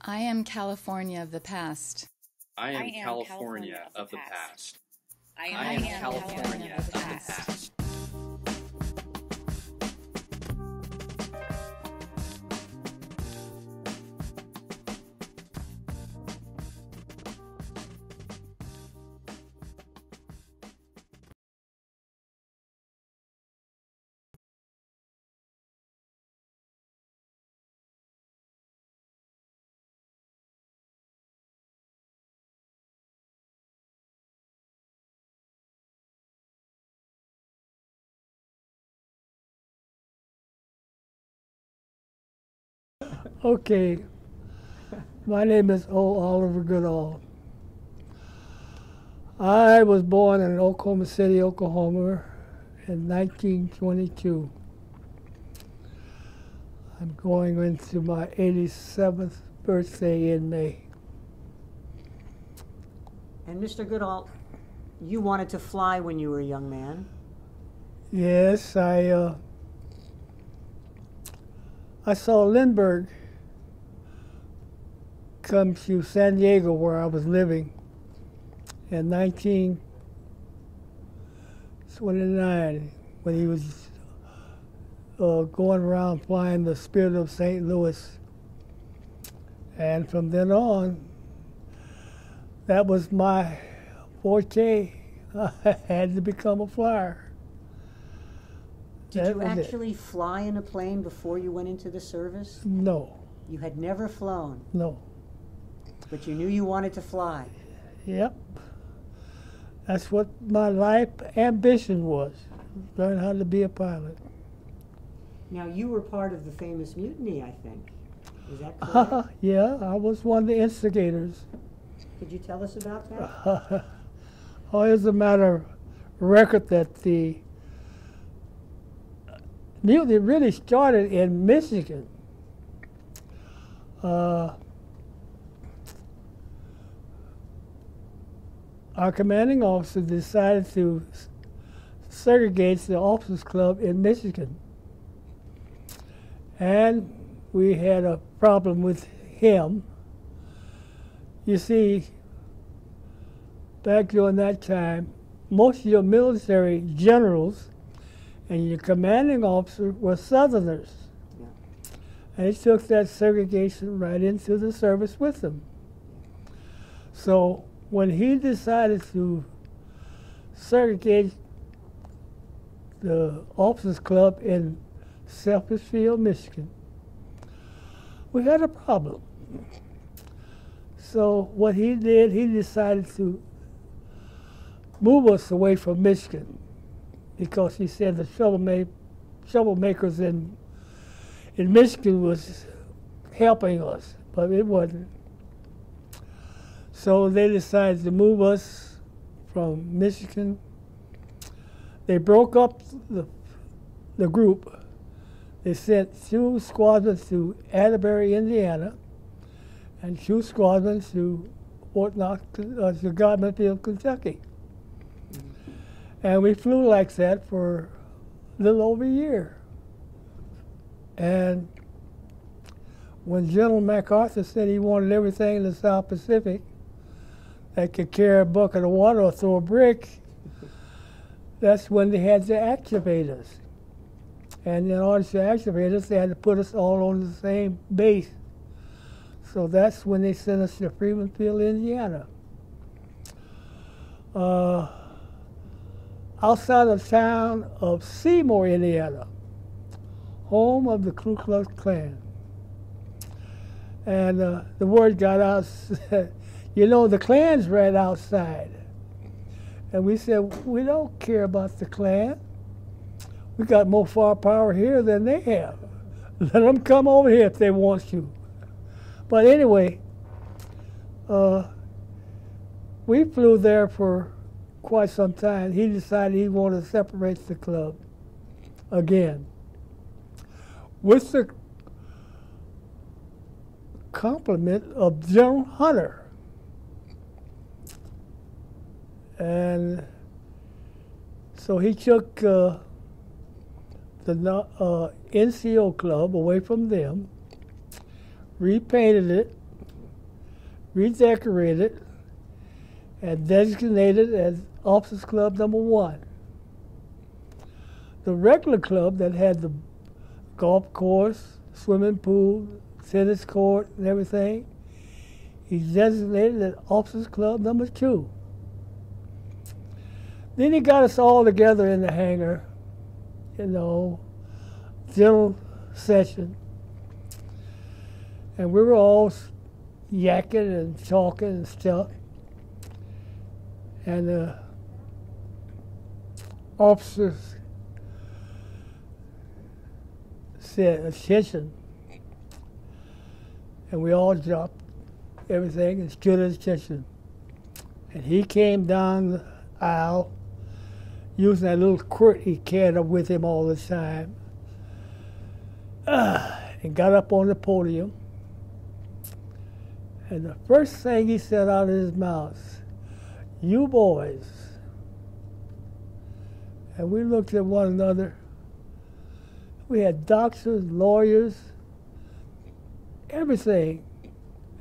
I am California of the past. I am California of the past. I am California of the past. Okay, my name is O. Oliver Goodall. I was born in Oklahoma City, Oklahoma in 1922. I'm going into my 87th birthday in May. And Mr. Goodall, you wanted to fly when you were a young man? Yes, I saw Lindbergh come to San Diego where I was living in 1929 when he was going around flying the Spirit of St. Louis. And from then on, that was my forte. I had to become a flyer. Did you actually fly in a plane before you went into the service? No. You had never flown? No. But you knew you wanted to fly? Yep. That's what my life ambition was, learn how to be a pilot. Now, you were part of the famous mutiny, I think. Is that correct? Yeah, I was one of the instigators. Could you tell us about that? Oh, it's a matter of record that the mutiny really started in Michigan. Our commanding officer decided to segregate the officers' club in Michigan. And we had a problem with him. You see, back during that time, most of your military generals and your commanding officer were Southerners. Yeah. And he took that segregation right into the service with them. So when he decided to segregate the officers' club in Selfishfield, Michigan, we had a problem. So what he did, he decided to move us away from Michigan because he said the troublemakers in Michigan was helping us, but it wasn't. So they decided to move us from Michigan. They broke up the group. They sent 2 squadrons to Atterbury, Indiana, and 2 squadrons to Fort Knox, to Godmanfield, Kentucky. And we flew like that for a little over a year. And when General MacArthur said he wanted everything in the South Pacific that could carry a bucket of water or throw a brick, that's when they had to activate us. And in order to activate us, they had to put us all on the same base. So that's when they sent us to Freeman, Indiana. Outside of the town of Seymour, Indiana, home of the Ku Klux Klan. And the word got out, you know, the Klan's right outside. And we said, we don't care about the Klan. We got more firepower here than they have. Let them come over here if they want to. But anyway, we flew there for quite some time. He decided he wanted to separate the club again, with the compliment of General Hunter. And so he took the NCO club away from them, repainted it, redecorated, and designated as Officers Club number 1. The regular club that had the golf course, swimming pool, tennis court, and everything, he's designated as Officers Club number 2. Then he got us all together in the hangar, general session. And we were all yakking and talking and stuff. And the officers said, "Attention." And we all dropped everything and stood at attention. And he came down the aisle using that little quirt he carried with him all the time, and got up on the podium. And the first thing he said out of his mouth, "You boys." And we looked at one another. We had doctors, lawyers, everything.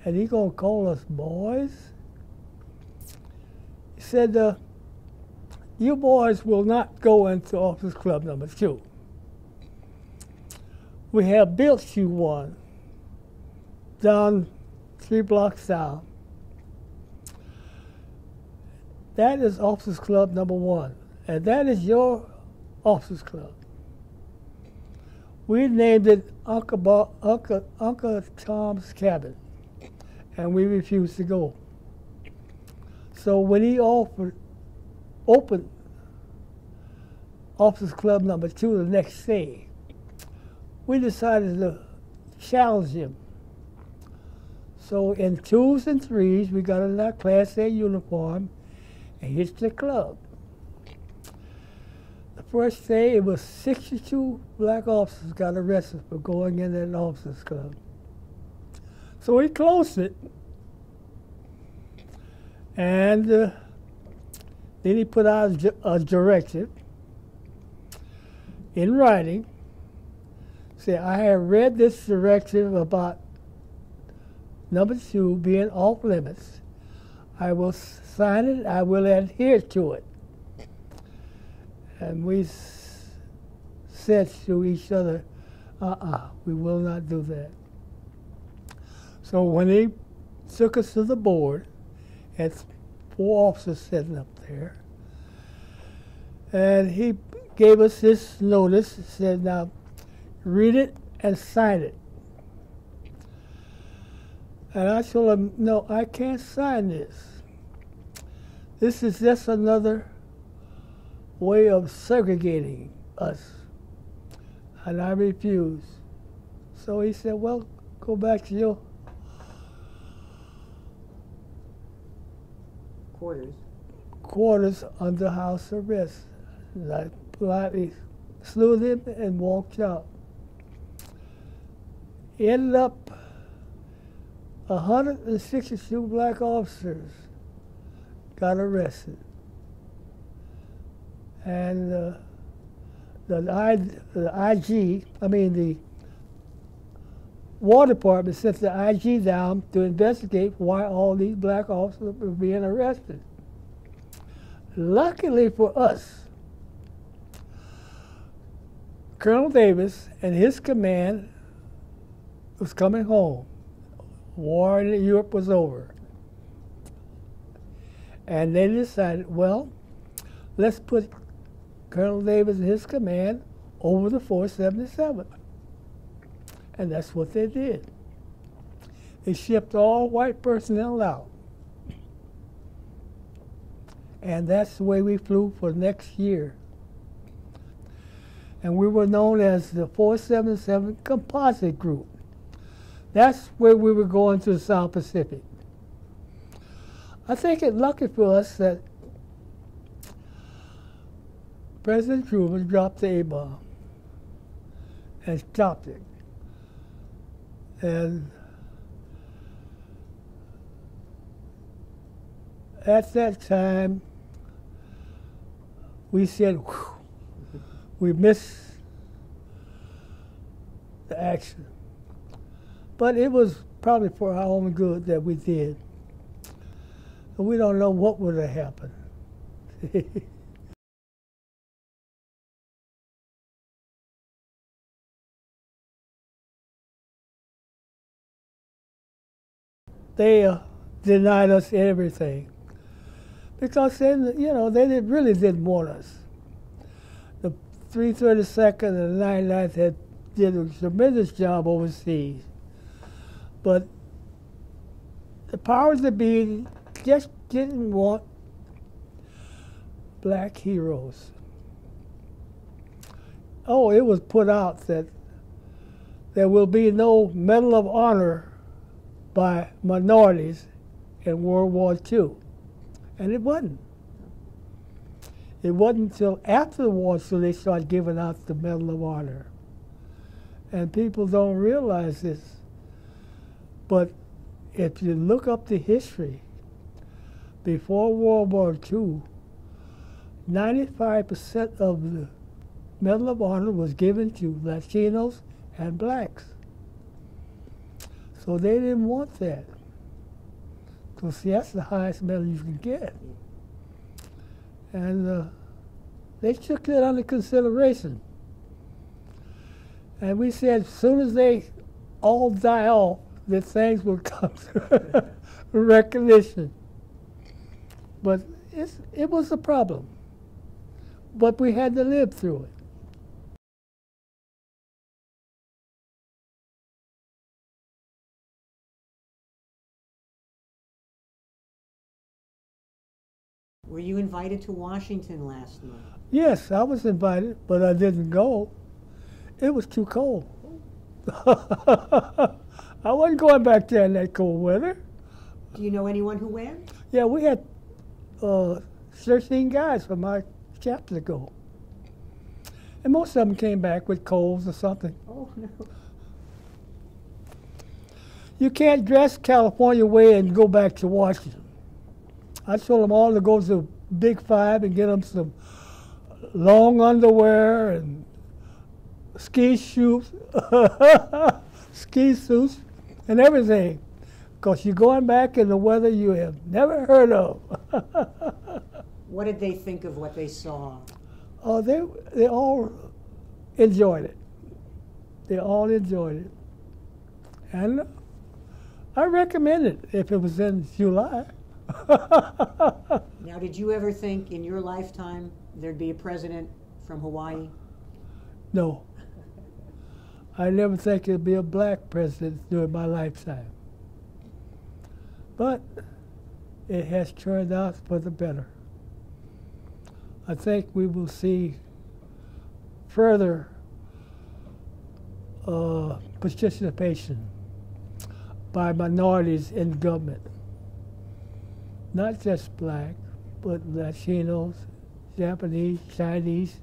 And he gonna call us boys? He said, "You boys will not go into Officers Club number 2. We have built you one down 3 blocks down. That is Officers Club number 1, and that is your Officers Club. We named it Uncle Tom's Cabin, and we refused to go. So when he opened Officers Club number 2 the next day, we decided to challenge him. So in 2s and 3s, we got in our Class A uniform and hit the club. The first day, it was 62 black officers got arrested for going in that officers club. So we closed it. And then he put out a directive in writing. Say, "I have read this directive about number 2 being off limits. I will sign it. I will adhere to it." And we said to each other, we will not do that. So when he took us to the board, had 4 officers sitting up there, and he gave us this notice. He said, "Now, read it and sign it." And I told him, "No, I can't sign this. This is just another way of segregating us." And I refused. So he said, "Well, go back to your quarters under house arrest." And I politely saluted him and walked out. Ended up 162 black officers got arrested. And the War Department sent the IG down to investigate why all these black officers were being arrested. Luckily for us, Colonel Davis and his command was coming home. War in Europe was over. And they decided, well, let's put Colonel Davis and his command over the 477. And that's what they did. They shipped all white personnel out. And that's the way we flew for the next year. And we were known as the 477 Composite Group. That's where we were going to the South Pacific. I think it's lucky for us that President Truman dropped the A-bomb and stopped it. And at that time, we said, whew, we missed the action. But it was probably for our own good that we did. And we don't know what would have happened. They denied us everything because then, they really didn't want us. The 332nd and the 99th did a tremendous job overseas, but the powers that be just didn't want black heroes. Oh, it was put out that there will be no Medal of Honor by minorities in World War II. And it wasn't. It wasn't until after the war so they started giving out the Medal of Honor. And people don't realize this. But if you look up the history, before World War II, 95% of the Medal of Honor was given to Latinos and blacks. So they didn't want that. So see, that's the highest medal you can get. And they took that under consideration. And we said as soon as they all die off, that things will come to recognition. But it was a problem. But we had to live through it. Were you invited to Washington last month? Yes, I was invited, but I didn't go. It was too cold. I wasn't going back there in that cold weather. Do you know anyone who went? Yeah, we had 13 guys from our chapter to go. And most of them came back with colds or something. Oh, no. You can't dress California way and go back to Washington. I told them all to go to Big Five and get them some long underwear and ski suits and everything. Because you're going back in the weather you have never heard of. What did they think of what they saw? Oh, they all enjoyed it. They all enjoyed it. And I recommend it if it was in July. Now, did you ever think in your lifetime there'd be a president from Hawaii? No. I never think there'd be a black president during my lifetime. But it has turned out for the better. I think we will see further participation by minorities in government. Not just black, but Latinos, Japanese, Chinese,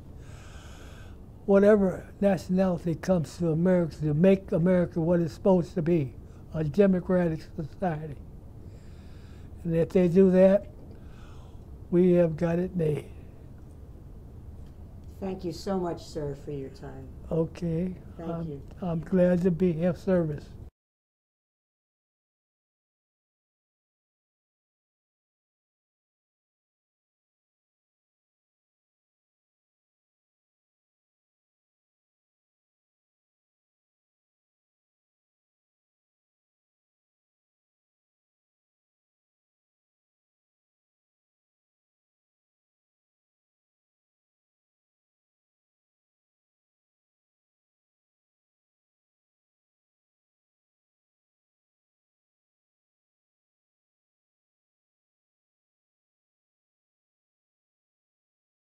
whatever nationality comes to America to make America what it's supposed to be, a democratic society. And if they do that, we have got it made. Thank you so much, sir, for your time. Okay. Thank you. I'm glad to be of service.